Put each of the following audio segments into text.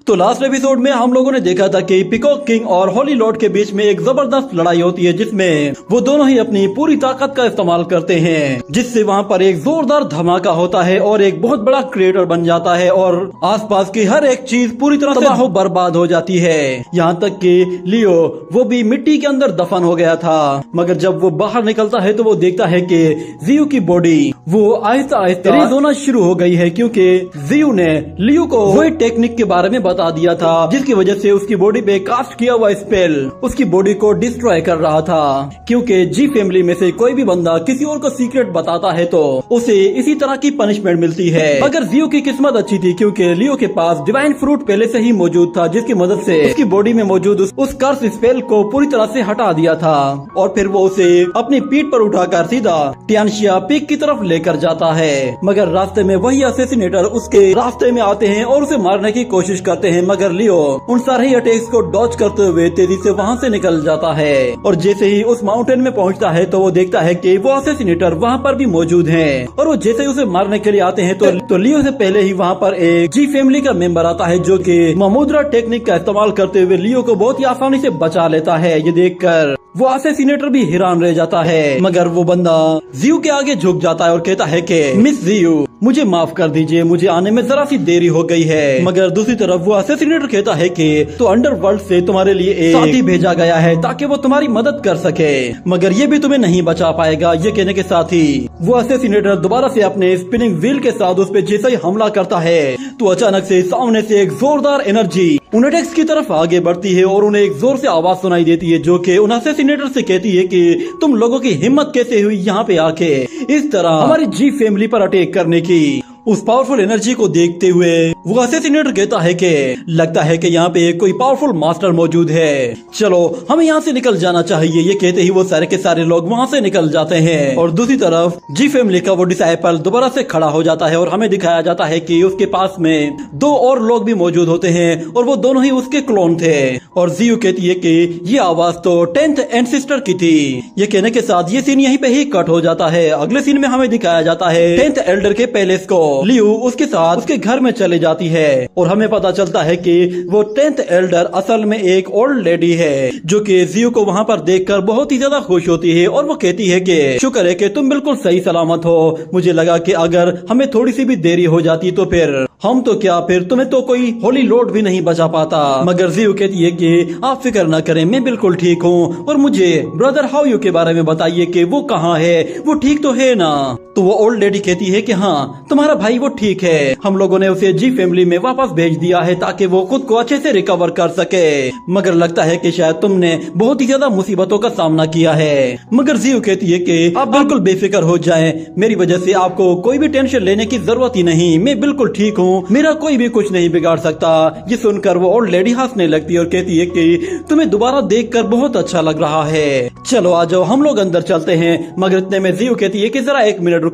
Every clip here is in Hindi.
तो लास्ट एपिसोड में हम लोगों ने देखा था कि पीकॉक किंग और होली लॉर्ड के बीच में एक जबरदस्त लड़ाई होती है, जिसमें वो दोनों ही अपनी पूरी ताकत का इस्तेमाल करते हैं, जिससे वहाँ पर एक जोरदार धमाका होता है और एक बहुत बड़ा क्रिएटर बन जाता है और आसपास की हर एक चीज पूरी तरह से तबाह बर्बाद हो जाती है। यहाँ तक कि लियो वो भी मिट्टी के अंदर दफन हो गया था, मगर जब वो बाहर निकलता है तो वो देखता है कि जियो की बॉडी वो आहिस्ता आहिस्ता रेज होना शुरू हो गई है, क्योंकि जियो ने लियो को वही टेक्निक के बारे में बता दिया था जिसकी वजह से उसकी बॉडी पे कास्ट किया हुआ स्पेल उसकी बॉडी को डिस्ट्रॉय कर रहा था। क्योंकि जी फैमिली में से कोई भी बंदा किसी और को सीक्रेट बताता है तो उसे इसी तरह की पनिशमेंट मिलती है। मगर जियो की किस्मत अच्छी थी, क्योंकि लियो के पास डिवाइन फ्रूट पहले से ही मौजूद था, जिसकी मदद से उसकी बॉडी में मौजूद उस कर्स स्पेल को पूरी तरह से हटा दिया था और फिर वो उसे अपनी पीठ पर उठाकर सीधा टियानशिया पीक की तरफ लेकर जाता है। मगर रास्ते में वही असैसिनेटर उसके रास्ते में आते हैं और उसे मारने की कोशिश करते हैं, मगर लियो उन सारे अटैक्स को डॉज करते हुए तेजी से वहाँ से निकल जाता है और जैसे ही उस माउंटेन में पहुँचता है तो वो देखता है कि वो असैसिनेटर वहाँ पर भी मौजूद हैं और वो जैसे ही उसे मारने के लिए आते हैं तो लियो से पहले ही वहाँ पर एक जी फैमिली का मेंबर आता है, जो कि ममुद्रा टेक्निक का इस्तेमाल करते हुए लियो को बहुत ही आसानी से बचा लेता है। ये देखकर वो असैसिनेटर भी हैरान रह जाता है, मगर वो बंदा जियो के आगे झुक जाता है और कहता है कि मिस जियो, मुझे माफ कर दीजिए, मुझे आने में जरा सी देरी हो गई है। मगर दूसरी तरफ वो असैसिनेटर कहता है कि तो अंडरवर्ल्ड से तुम्हारे लिए एक साथी भेजा गया है ताकि वो तुम्हारी मदद कर सके, मगर ये भी तुम्हें नहीं बचा पाएगा। ये कहने के साथ ही वो असैसिनेटर दोबारा से अपने स्पिनिंग व्हील के साथ उस पे जैसे ही हमला करता है तो अचानक से सामने से एक जोरदार एनर्जी उन अटैक्स की तरफ आगे बढ़ती है और उन्हें एक जोर से आवाज सुनाई देती है, जो कि उन असैसिनेटर से कहती है कि तुम लोगों की हिम्मत कैसे हुई यहाँ पे आके इस तरह हमारी जी फैमिली पर अटैक करने की। उस पावरफुल एनर्जी को देखते हुए वो असैसिनेटर कहता है कि लगता है कि यहाँ पे कोई पावरफुल मास्टर मौजूद है, चलो हमें यहाँ से निकल जाना चाहिए। ये कहते ही वो सारे के सारे लोग वहाँ से निकल जाते हैं और दूसरी तरफ जी फैमिली का वो डिसाइपल दोबारा से खड़ा हो जाता है और हमें दिखाया जाता है कि उसके पास में दो और लोग भी मौजूद होते हैं और वो दोनों ही उसके क्लोन थे। और जियो कहती है कि ये आवाज तो 10th एंसेस्टर की थी। ये कहने के साथ ये सीन यहीं पे ही कट हो जाता है। अगले सीन में हमें दिखाया जाता है 10th एल्डर के पैलेस को। लियो उसके साथ उसके घर में चले जाती है और हमें पता चलता है कि वो 10th एल्डर असल में एक ओल्ड लेडी है, जो कि जियो को वहाँ पर देखकर बहुत ही ज्यादा खुश होती है और वो कहती है कि शुक्र है कि तुम बिल्कुल सही सलामत हो, मुझे लगा कि अगर हमें थोड़ी सी भी देरी हो जाती तो फिर हम तो क्या, फिर तुम्हें तो कोई होली लॉर्ड भी नहीं बचा पाता। मगर जियो कहती है कि आप फिक्र न करें, मैं बिल्कुल ठीक हूँ और मुझे ब्रदर हाउ के बारे में बताइए कि वो कहाँ है, वो ठीक तो है ना। तो वो ओल्ड लेडी कहती है कि हाँ तुम्हारा भाई वो ठीक है, हम लोगों ने उसे जी फैमिली में वापस भेज दिया है ताकि वो खुद को अच्छे से रिकवर कर सके, मगर लगता है कि शायद तुमने बहुत ही ज्यादा मुसीबतों का सामना किया है। मगर जियो कहती है कि आप बिल्कुल बेफिक्र हो जाएं, मेरी वजह से आपको कोई भी टेंशन लेने की जरूरत ही नहीं, मैं बिल्कुल ठीक हूँ, मेरा कोई भी कुछ नहीं बिगाड़ सकता। ये सुनकर वो ओल्ड लेडी हंसने लगती है और कहती है कि तुम्हें दोबारा देखकर बहुत अच्छा लग रहा है, चलो आ जाओ हम लोग अंदर चलते हैं। मगर इतने में जियो कहती है कि जरा एक मिनट रुके।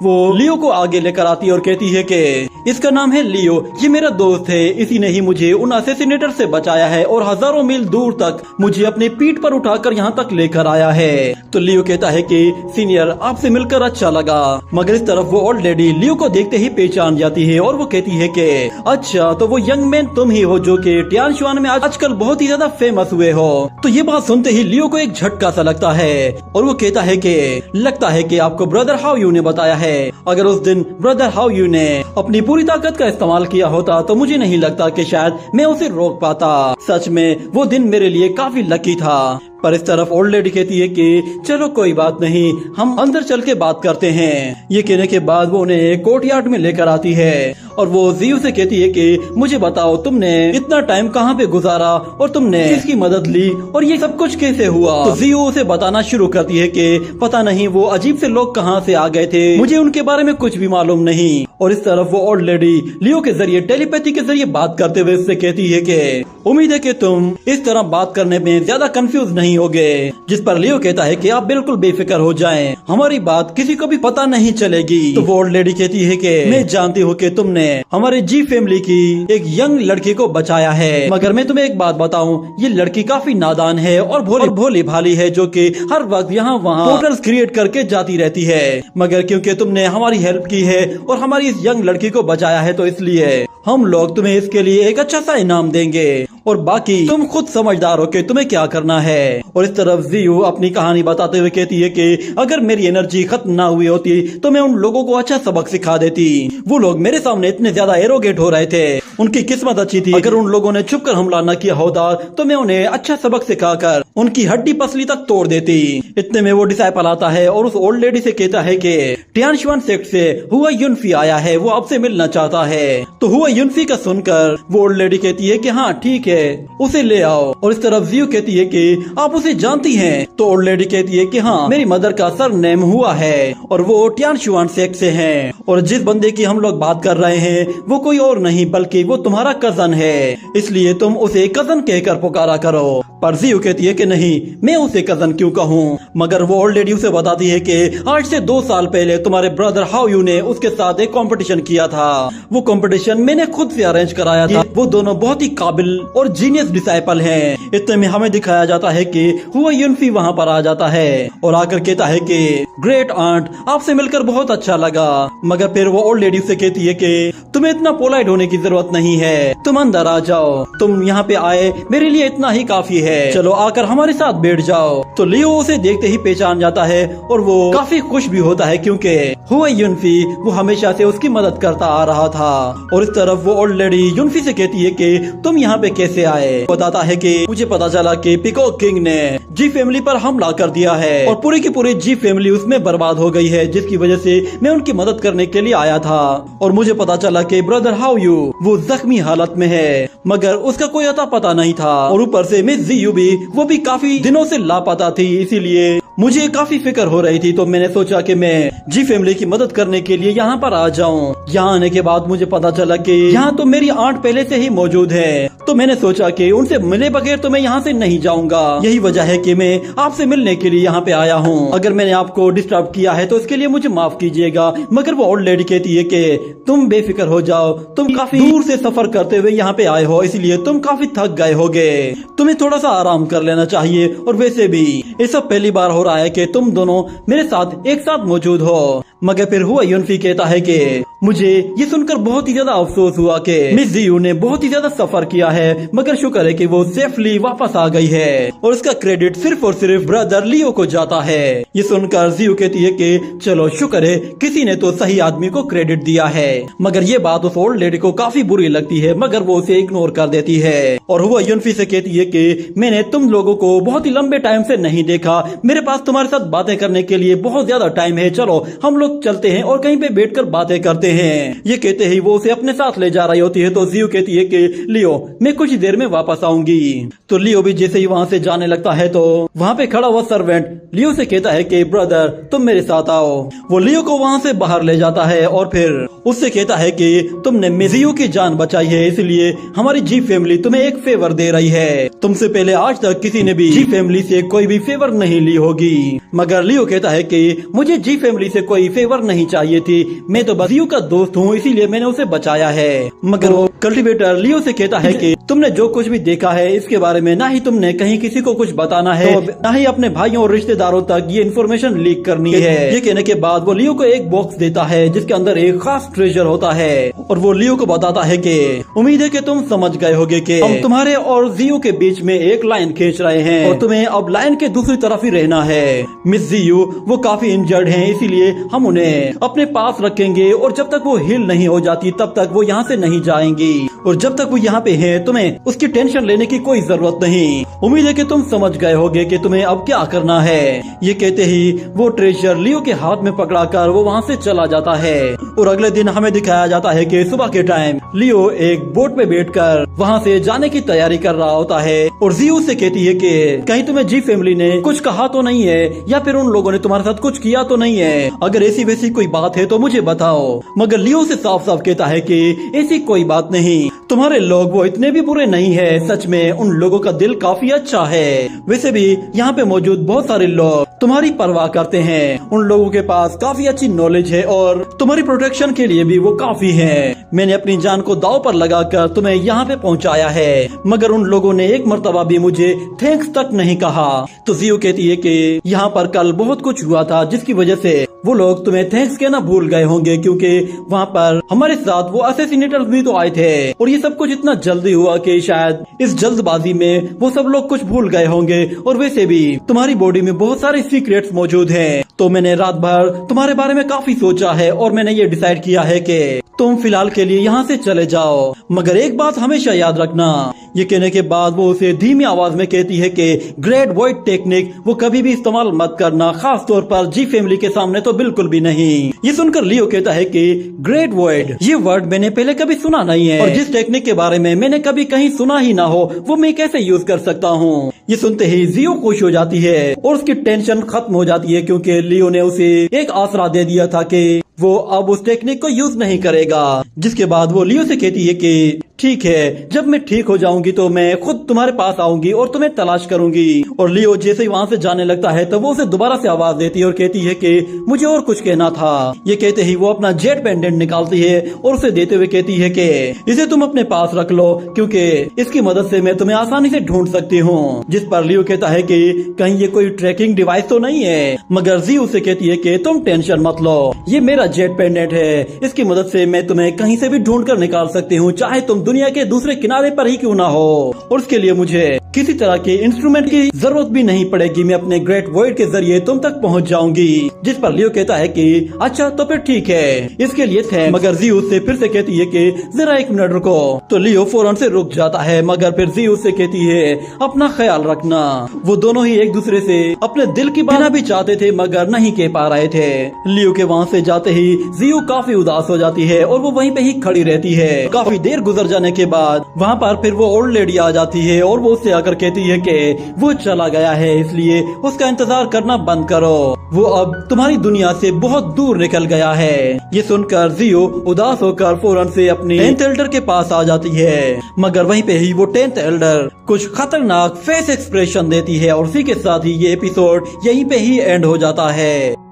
वो लियो को आगे लेकर आती है और कहती है कि इसका नाम है लियो, ये मेरा दोस्त है, इसी ने ही मुझे उन असैसिनेटर से बचाया है और हजारों मील दूर तक मुझे अपनी पीठ पर उठाकर यहाँ तक लेकर आया है। तो लियो कहता है कि सीनियर आपसे मिलकर अच्छा लगा। मगर इस तरफ वो ओल्ड लेडी लियो को देखते ही पहचान जाती है और वो कहती है कि अच्छा तो वो यंग मैन तुम ही हो जो कि टियानशुआन में आजकल बहुत ही ज्यादा फेमस हुए हो। तो ये बात सुनते ही लियो को एक झटका सा लगता है और वो कहता है कि लगता है कि आपको ब्रदर हाउ यू ने बताया है, अगर उस दिन ब्रदर हाउ यू ने अपनी पूरी ताकत का इस्तेमाल किया होता तो मुझे नहीं लगता कि शायद मैं उसे रोक पाता। सच में वो दिन मेरे लिए काफी लकी था। पर इस तरफ ओल्ड लेडी कहती है कि चलो कोई बात नहीं, हम अंदर चल के बात करते हैं। ये कहने के बाद वो उन्हें कोर्टयार्ड में लेकर आती है और वो जियो से कहती है कि मुझे बताओ तुमने इतना टाइम कहाँ पे गुजारा और तुमने किसकी मदद ली और ये सब कुछ कैसे हुआ। तो जियो उसे बताना शुरू करती है कि पता नहीं वो अजीब से लोग कहाँ से आ गए थे, मुझे उनके बारे में कुछ भी मालूम नहीं। और इस तरफ वो ओल्ड लेडी लियो के जरिए टेलीपैथी के जरिए बात करते हुए उससे कहती है कि उम्मीद है कि तुम इस तरह बात करने में ज्यादा कंफ्यूज नहीं होगे। जिस पर लियो कहता है कि आप बिल्कुल बेफिक्र हो जाएं, हमारी बात किसी को भी पता नहीं चलेगी। तो वो ओल्ड लेडी कहती है कि मैं जानती हूँ कि तुमने हमारे जी फैमिली की एक यंग लड़की को बचाया है, मगर मैं तुम्हें एक बात बताऊं, ये लड़की काफी नादान है और भोली भाली है, जो कि हर वक्त यहाँ वहाँ पोर्टल्स क्रिएट करके जाती रहती है। मगर क्योंकि तुमने हमारी हेल्प की है और हमारी इस यंग लड़की को बचाया है तो इसलिए हम लोग तुम्हें इसके लिए एक अच्छा सा इनाम देंगे और बाकी तुम खुद समझदार हो कि तुम्हें क्या करना है। और इस तरफ जियू अपनी कहानी बताते हुए कहती है कि अगर मेरी एनर्जी खत्म ना हुई होती तो मैं उन लोगों को अच्छा सबक सिखा देती। वो लोग मेरे सामने इतने ज्यादा एरोगेट हो रहे थे, उनकी किस्मत अच्छी थी। अगर उन लोगों ने छुपकर हमला न किया होता तो मैं उन्हें अच्छा सबक सिखाकर उनकी हड्डी पसली तक तोड़ देती। इतने में वो डिसाइपल आता है और उस ओल्ड लेडी से कहता है कि टियानशुआन सेक्ट से हुआ युनफी आया है, वो आपसे मिलना चाहता है। तो हुआ युनफी का सुनकर वो ओल्ड लेडी कहती है कि हाँ ठीक है, उसे ले आओ। और इस तरफ जियू कहती है कि आप उसे जानती हैं? तो ओल्ड लेडी कहती है कि हाँ, मेरी मदर का सर नेम हुआ है और वो टियानशुआन सेक्ट से हैं। और जिस बंदे की हम लोग बात कर रहे हैं वो कोई और नहीं बल्कि वो तुम्हारा कजन है, इसलिए तुम उसे कजन कहकर पुकारा करो। पर जियू कहती है कि नहीं, मैं उसे कजन क्यों कहूँ। मगर वो ओल्ड लेडी उसे बताती है कि आज से 2 साल पहले तुम्हारे ब्रदर हाउ यू ने उसके साथ एक कंपटीशन किया था। वो कंपटीशन मैंने खुद से अरेंज कराया था। वो दोनों बहुत ही काबिल और जीनियस डिसाइपल हैं। इतने में हमें दिखाया जाता है कि हुआ युनफी वहाँ पर आ जाता है और आकर कहता है कि ग्रेट आंट, आपसे मिलकर बहुत अच्छा लगा। मगर फिर वो ओल्ड लेडी से कहती है कि तुम्हें इतना पोलाइट होने की जरूरत नहीं है, तुम अंदर आ जाओ, तुम यहाँ पे आए मेरे लिए इतना ही काफी है, चलो आकर हमारे साथ बैठ जाओ। तो लियो उसे देखते ही पहचान जाता है और वो काफी खुश भी होता है क्योंकि हुआ युनफी वो हमेशा से उसकी मदद करता आ रहा था। और इस तरफ वो ओल्ड लेडी युनफी से कहती है कि तुम यहाँ पे कैसे आए। बताता है कि मुझे पता चला कि पीकॉक किंग ने जी फैमिली पर हमला कर दिया है और पूरी की पूरी जी फैमिली उसमें बर्बाद हो गई है, जिसकी वजह से मैं उनकी मदद करने के लिए आया था। और मुझे पता चला कि ब्रदर हाउ यू वो जख्मी हालत में है, मगर उसका कोई अता पता नहीं था। और ऊपर से मिस जियू भी वो भी काफी दिनों से लापता थी, इसीलिए मुझे काफी फिक्र हो रही थी। तो मैंने सोचा कि मैं जी फैमिली की मदद करने के लिए यहाँ पर आ जाऊँ। यहाँ आने के बाद मुझे पता चला कि यहाँ तो मेरी आंट पहले से ही मौजूद है, तो मैंने सोचा कि उनसे मिले बगैर तो मैं यहाँ से नहीं जाऊंगा। यही वजह है कि मैं आपसे मिलने के लिए यहाँ पे आया हूँ। अगर मैंने आपको डिस्टर्ब किया है तो इसके लिए मुझे माफ कीजिएगा। मगर वो ओल्ड लेडी कहती है कि तुम बेफिक्र हो जाओ, तुम काफी दूर से सफर करते हुए यहाँ पे आए हो, इसलिए तुम काफी थक गए होगे, तुम्हें थोड़ा सा आराम कर लेना चाहिए। और वैसे भी ये सब पहली बार हो रहा है कि तुम दोनों मेरे साथ एक साथ मौजूद हो। मगर फिर हुआ युनफी कहता है कि मुझे ये सुनकर बहुत ही ज्यादा अफसोस हुआ कि मिस जियू ने बहुत ही ज्यादा सफर किया है, मगर शुक्र है कि वो सेफली वापस आ गई है और इसका क्रेडिट सिर्फ और सिर्फ ब्रदर लियो को जाता है। ये सुनकर जियू कहती है कि चलो शुक्र है किसी ने तो सही आदमी को क्रेडिट दिया है। मगर ये बात उस ओल्ड लेडी को काफी बुरी लगती है, मगर वो उसे इग्नोर कर देती है। और हुआ युनफी से कहती है कि मैंने तुम लोगों को बहुत ही लंबे टाइम से नहीं देखा, मेरे पास तुम्हारे साथ बातें करने के लिए बहुत ज्यादा टाइम है, चलो हम लोग चलते हैं और कहीं पे बैठकर बातें करते हैं। ये कहते ही वो उसे अपने साथ ले जा रही होती है। तो जियू कहती है कि लियो मैं कुछ देर में वापस आऊंगी। तो लियो भी जैसे ही वहाँ से जाने लगता है तो वहाँ पे खड़ा हुआ सर्वेंट लियो से कहता है कि ब्रदर तुम मेरे साथ आओ। वो लियो को वहाँ से बाहर ले जाता है और फिर उससे कहता है कि तुमने मिजियो की जान बचाई है, इसलिए हमारी जी फैमिली तुम्हें एक फेवर दे रही है। तुमसे पहले आज तक किसी ने भी जी फैमिली से कोई भी फेवर नहीं ली होगी। मगर लियो कहता है कि मुझे जी फैमिली से कोई फेवर नहीं चाहिए थी, मैं तो बस जियू का दोस्त हूँ, इसीलिए मैंने उसे बचाया है। मगर वो कल्टीवेटर लियो से कहता है कि तुमने जो कुछ भी देखा है इसके बारे में ना ही तुमने कहीं किसी को कुछ बताना है, तो ना ही अपने भाइयों और रिश्तेदारों तक ये इन्फॉर्मेशन लीक करनी है। ये कहने के बाद वो लियो को एक बॉक्स देता है जिसके अंदर एक खास ट्रेजर होता है और वो लियो को बताता है कि उम्मीद है कि तुम समझ गए होगे कि हम तुम्हारे और जियू के बीच में एक लाइन खींच रहे हैं और तुम्हें अब लाइन के दूसरी तरफ ही रहना है। मिस जियू वो काफी इंजर्ड हैं, इसीलिए हम उन्हें अपने पास रखेंगे और जब तक वो हील नहीं हो जाती तब तक वो यहाँ से नहीं जाएंगी। और जब तक वो यहाँ पे है तुम्हें उसकी टेंशन लेने की कोई जरूरत नहीं। उम्मीद है कि तुम समझ गए होगे कि तुम्हें अब क्या करना है। ये कहते ही वो ट्रेजर लियो के हाथ में पकड़ाकर वो वहाँ से चला जाता है। और अगले दिन हमें दिखाया जाता है कि सुबह के टाइम लियो एक बोट पे बैठकर वहाँ से जाने की तैयारी कर रहा होता है और जियू से कहती है कि कहीं तुम्हें जी फैमिली ने कुछ कहा तो नहीं है या फिर उन लोगों ने तुम्हारे साथ कुछ किया तो नहीं है, अगर ऐसी वैसी कोई बात है तो मुझे बताओ। मगर लियो से साफ साफ कहता है कि ऐसी कोई बात नहीं, तुम्हारे लोग वो इतने भी बुरे नहीं है, सच में उन लोगों का दिल काफी अच्छा है। वैसे भी यहाँ पे मौजूद बहुत सारे लोग तुम्हारी परवाह करते हैं। उन लोगों के पास काफी अच्छी नॉलेज है और तुम्हारी प्रोटेक्शन के लिए भी वो काफी है। मैंने अपनी जान को दांव पर लगाकर तुम्हें यहाँ पे पहुँचाया है, मगर उन लोगों ने एक मर्तबा भी मुझे थैंक्स तक नहीं कहा। तो जियो कहती है कि यहाँ पर कल बहुत कुछ हुआ था जिसकी वजह से वो लोग तुम्हें थैंक्स कहना भूल गए होंगे, क्योंकि वहाँ पर हमारे साथ वो असैसिनेटर्स भी तो आए थे और ये सब कुछ इतना जल्दी हुआ कि शायद इस जल्दबाजी में वो सब लोग कुछ भूल गए होंगे। और वैसे भी तुम्हारी बॉडी में बहुत सारे सीक्रेट्स मौजूद हैं। तो मैंने रात भर तुम्हारे बारे में काफी सोचा है और मैंने ये डिसाइड किया है कि तुम फिलहाल के लिए यहाँ से चले जाओ, मगर एक बात हमेशा याद रखना। ये कहने के बाद वो उसे धीमी आवाज में कहती है कि ग्रेट वॉइड टेक्निक वो कभी भी इस्तेमाल मत करना, खास तौर पर जी फैमिली के सामने तो बिल्कुल भी नहीं। ये सुनकर लियो कहता है कि ग्रेट वॉइड, ये वर्ड मैंने पहले कभी सुना नहीं है और जिस टेक्निक के बारे में मैंने कभी कहीं सुना ही ना हो वो मैं कैसे यूज कर सकता हूँ। ये सुनते ही जियो खुश हो जाती है और उसकी टेंशन खत्म हो जाती है, क्योंकि लियो ने उसे एक आसरा दे दिया था कि वो अब उस टेक्निक को यूज नहीं करेगा। जिसके बाद वो लियो से कहती है कि ठीक है, जब मैं ठीक हो जाऊंगी तो मैं खुद तुम्हारे पास आऊंगी और तुम्हें तलाश करूंगी। और लियो जैसे ही वहाँ से जाने लगता है तो वो उसे दोबारा से आवाज देती है और कहती है कि मुझे और कुछ कहना था। ये कहते ही वो अपना जेट पेंडेंट निकालती है और उसे देते हुए कहती है कि इसे तुम अपने पास रख लो, क्योंकि इसकी मदद से मैं तुम्हें आसानी से ढूंढ सकती हूँ। जिस पर लियो कहता है कि कहीं ये कोई ट्रैकिंग डिवाइस तो नहीं है, मगर जी उसे कहती है कि तुम टेंशन मत लो, ये मेरा जेट पेंडेंट है, इसकी मदद से मैं तुम्हें कहीं से भी ढूंढ कर निकाल सकती हूँ, चाहे तुम दुनिया के दूसरे किनारे पर ही क्यों ना हो। और उसके लिए मुझे किसी तरह के इंस्ट्रूमेंट की जरूरत भी नहीं पड़ेगी, मैं अपने ग्रेट वॉइड के जरिए तुम तक पहुँच जाऊंगी। जिस पर लियो कहता है कि अच्छा तो फिर ठीक है, इसके लिए थैंक्स। मगर जी उससे फिर से कहती है कि जरा एक मिनट रुको। तो लियो फौरन से रुक जाता है, मगर फिर जी उससे कहती है अपना ख्याल रखना। वो दोनों ही एक दूसरे से अपने दिल की बात भी चाहते थे मगर नहीं कह पा रहे थे। लियो के वहाँ से जाते ही जियो काफी उदास हो जाती है और वो वहीं पे ही खड़ी रहती है। काफी देर गुजर जाने के बाद वहाँ पर फिर वो ओल्ड लेडी आ जाती है और वो उससे आकर कहती है कि वो चला गया है, इसलिए उसका इंतजार करना बंद करो, वो अब तुम्हारी दुनिया से बहुत दूर निकल गया है। ये सुनकर जियो उदास होकर फौरन से अपनी 10th एल्डर के पास आ जाती है, मगर वहीं पे ही वो 10th एल्डर कुछ खतरनाक फेस एक्सप्रेशन देती है और उसी के साथ ही ये एपिसोड यहीं पे ही एंड हो जाता है।